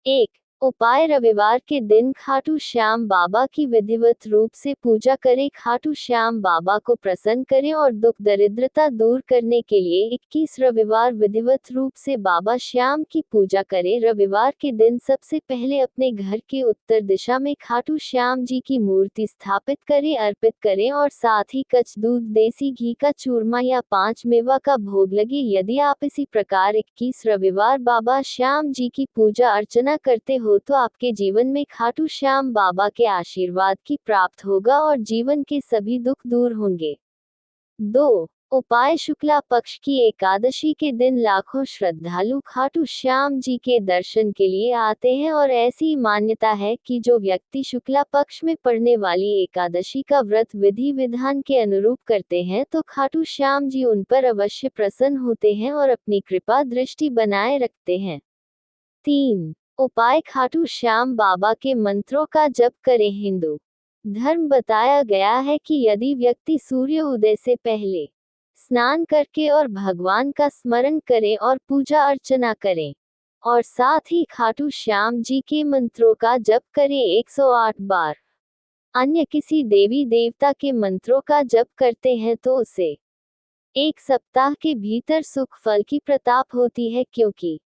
एक उपाय रविवार के दिन खाटू श्याम बाबा की विधिवत रूप से पूजा करें। खाटू श्याम बाबा को प्रसन्न करें और दुख दरिद्रता दूर करने के लिए 21 रविवार विधिवत रूप से बाबा श्याम की पूजा करें। रविवार के दिन सबसे पहले अपने घर के उत्तर दिशा में खाटू श्याम जी की मूर्ति स्थापित करें, अर्पित करें और साथ ही कच्च दूध, देसी घी का चूरमा या 5 मेवा का भोग लगे। यदि आप इसी प्रकार 21 रविवार बाबा श्याम जी की पूजा अर्चना करते हो तो आपके जीवन में खाटू श्याम बाबा के आशीर्वाद की प्राप्त होगा और जीवन के सभी दुख दूर होंगे। 2 उपाय शुक्ला पक्ष की एकादशी के दिन लाखों श्रद्धालु खाटू श्याम जी के दर्शन के लिए आते हैं और ऐसी मान्यता है कि जो व्यक्ति शुक्ला पक्ष में पड़ने वाली एकादशी का व्रत विधि विधान के अनुरूप करते हैं तो खाटू श्याम जी उन पर अवश्य प्रसन्न होते हैं और अपनी कृपा दृष्टि बनाए रखते हैं। 3 उपाय खाटू श्याम बाबा के मंत्रों का जप करें। हिंदू धर्म बताया गया है कि यदि व्यक्ति सूर्य उदय से पहले स्नान करके और भगवान का स्मरण करें और पूजा अर्चना करें और साथ ही खाटू श्याम जी के मंत्रों का जप करें 108 बार, अन्य किसी देवी देवता के मंत्रों का जप करते हैं तो उसे 1 सप्ताह के भीतर सुख फल की प्रताप होती है, क्योंकि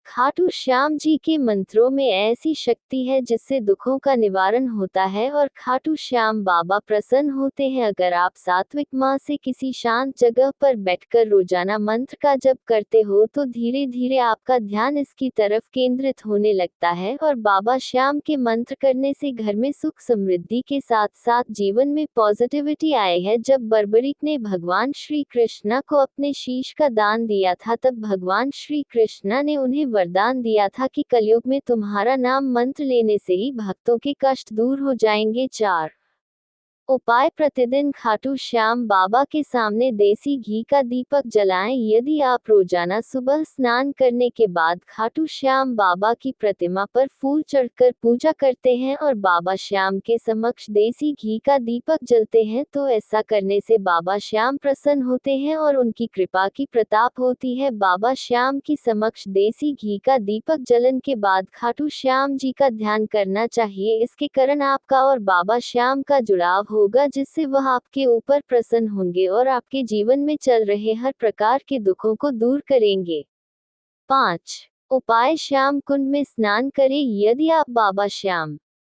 खाटू श्याम जी के मंत्रों में ऐसी शक्ति है जिससे दुखों का निवारण होता है और खाटू श्याम बाबा प्रसन्न होते हैं। अगर आप सात्विक माँ से किसी शांत जगह पर बैठकर रोजाना मंत्र का जप करते हो तो धीरे धीरे आपका ध्यान इसकी तरफ केंद्रित होने लगता है और बाबा श्याम के मंत्र करने से घर में सुख समृद्धि के साथ साथ जीवन में पॉजिटिविटी आई है। जब बर्बरीक ने भगवान श्री कृष्णा को अपने शीश का दान दिया था तब भगवान श्री कृष्णा ने उन्हें वरदान दिया था कि कलयुग में तुम्हारा नाम मंत्र लेने से ही भक्तों के कष्ट दूर हो जाएंगे। 4 उपाय प्रतिदिन खाटू श्याम बाबा के सामने देसी घी का दीपक जलाएं। यदि आप रोजाना सुबह स्नान करने के बाद खाटू श्याम बाबा की प्रतिमा पर फूल चढ़कर पूजा करते हैं और बाबा श्याम के समक्ष देसी घी का दीपक जलते हैं तो ऐसा करने से बाबा श्याम प्रसन्न होते हैं और उनकी कृपा की प्रताप होती है। बाबा श्याम की समक्ष देसी घी का दीपक जलन के बाद खाटू श्याम जी का ध्यान करना चाहिए। इसके कारण आपका और बाबा श्याम का जुड़ाव होगा जिससे वह आपके ऊपर प्रसन्न होंगे और आपके जीवन में चल रहे हर प्रकार के दुखों को दूर करेंगे। 5 उपाय श्याम कुंड में स्नान करें। यदि आप बाबा श्याम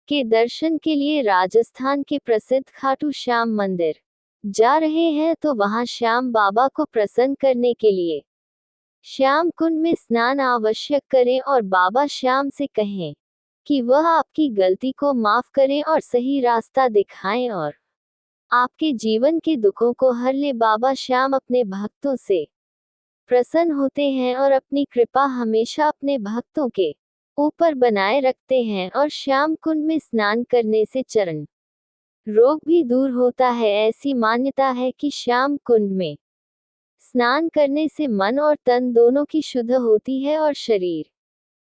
के दर्शन के लिए राजस्थान के प्रसिद्ध खाटू श्याम मंदिर जा रहे हैं तो वहां श्याम बाबा को प्रसन्न करने के लिए श्याम कुंड में स्नान आवश्यक करें और बाबा श्याम से कहें कि वह आपकी गलती को माफ करें और सही रास्ता दिखाएं और आपके जीवन के दुखों को हर ले। बाबा श्याम अपने भक्तों से प्रसन्न होते हैं और अपनी कृपा हमेशा अपने भक्तों के ऊपर बनाए रखते हैं और श्याम कुंड में स्नान करने से चरण रोग भी दूर होता है। ऐसी मान्यता है कि श्याम कुंड में स्नान करने से मन और तन दोनों की शुद्ध होती है और शरीर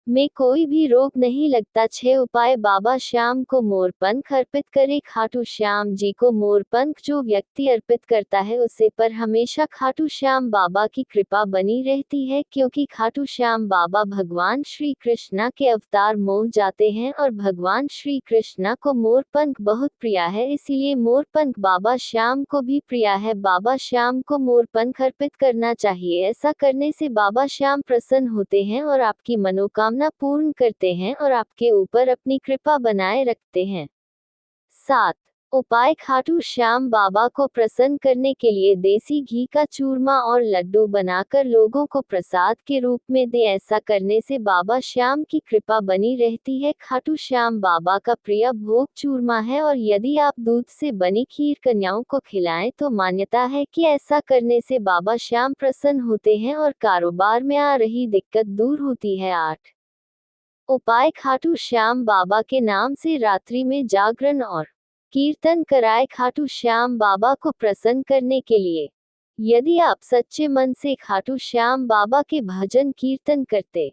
में कोई भी रोग नहीं लगता। 6 उपाय बाबा श्याम को मोरपंख अर्पित करें। खाटू श्याम जी को मोरपंख जो व्यक्ति अर्पित करता है उसे पर हमेशा खाटू श्याम बाबा की कृपा बनी रहती है, क्योंकि खाटू श्याम बाबा भगवान श्री कृष्णा के अवतार मोह जाते हैं और भगवान श्री कृष्णा को मोरपंख बहुत प्रिय है, इसीलिए मोरपंख बाबा श्याम को भी प्रिय है। बाबा श्याम को मोरपंख अर्पित करना चाहिए। ऐसा करने से बाबा श्याम प्रसन्न होते हैं और आपकी मनोकामना पूर्ण करते हैं और आपके ऊपर अपनी कृपा बनाए रखते हैं। 7 उपाय खाटू श्याम बाबा को प्रसन्न करने के लिए देसी घी का चूरमा और लड्डू बनाकर लोगों को प्रसाद के रूप में दे। ऐसा करने से बाबा श्याम की कृपा बनी रहती है। खाटू श्याम बाबा का प्रिय भोग चूरमा है और यदि आप दूध से बनी खीर कन्याओं को खिलाएं तो मान्यता है कि ऐसा करने से बाबा श्याम प्रसन्न होते हैं और कारोबार में आ रही दिक्कत दूर होती है। 8 उपाय खाटू श्याम बाबा के नाम से रात्रि में जागरण और कीर्तन कराए। खाटू श्याम बाबा को प्रसन्न करने के लिए यदि आप सच्चे मन से खाटू श्याम बाबा के भजन कीर्तन करते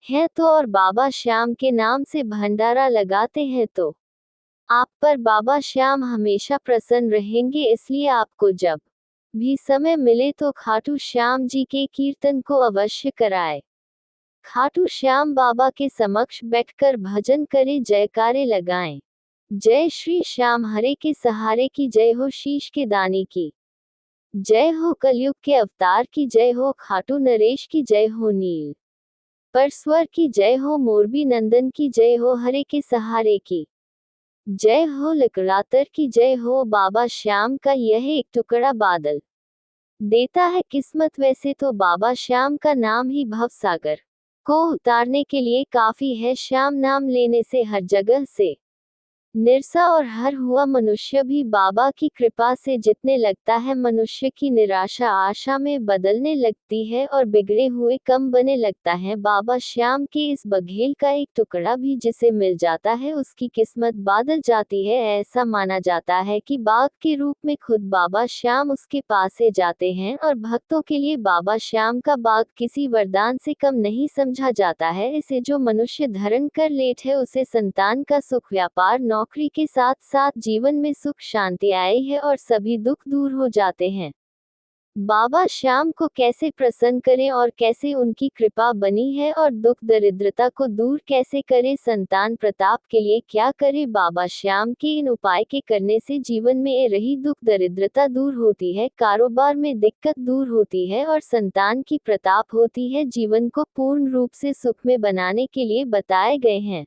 हैं तो और बाबा श्याम के नाम से भंडारा लगाते हैं तो आप पर बाबा श्याम हमेशा प्रसन्न रहेंगे। इसलिए आपको जब भी समय मिले तो खाटू श्याम जी के कीर्तन को अवश्य कराए। खाटू श्याम बाबा के समक्ष बैठकर भजन करे, जयकारे लगाएं। जय श्री श्याम हरे के सहारे की जय हो, शीश के दानी की जय हो, कलयुग के अवतार की जय हो, खाटू नरेश की जय हो, नील परस्वर की जय हो, मोरबी नंदन की जय हो, हरे के सहारे की जय हो, लकड़ातर की जय हो। बाबा श्याम का यह एक टुकड़ा बादल देता है किस्मत, वैसे तो बाबा श्याम का नाम ही भवसागर को उतारने के लिए काफी है। श्याम नाम लेने से हर जगह से निरसा और हर हुआ मनुष्य भी बाबा की कृपा से जीतने लगता है। मनुष्य की निराशा आशा में बदलने लगती है और बिगड़े हुए कम बने लगता है। बाबा श्याम के इस बघेल का एक टुकड़ा भी जिसे मिल जाता है उसकी किस्मत बादल जाती है। ऐसा माना जाता है कि बाघ के रूप में खुद बाबा श्याम उसके पास से जाते हैं और भक्तों के लिए बाबा श्याम का बाघ किसी वरदान से कम नहीं समझा जाता है। इसे जो मनुष्य धारण कर लेट है उसे संतान का सुख, व्यापार, नौकरी के साथ साथ जीवन में सुख शांति आई है और सभी दुख दूर हो जाते हैं। बाबा श्याम को कैसे प्रसन्न करें और कैसे उनकी कृपा बनी है और दुख दरिद्रता को दूर कैसे करें, संतान प्रताप के लिए क्या करें। बाबा श्याम के इन उपाय के करने से जीवन में रही दुख दरिद्रता दूर होती है, कारोबार में दिक्कत दूर होती है और संतान की प्रताप होती है। जीवन को पूर्ण रूप से सुख में बनाने के लिए बताए गए हैं।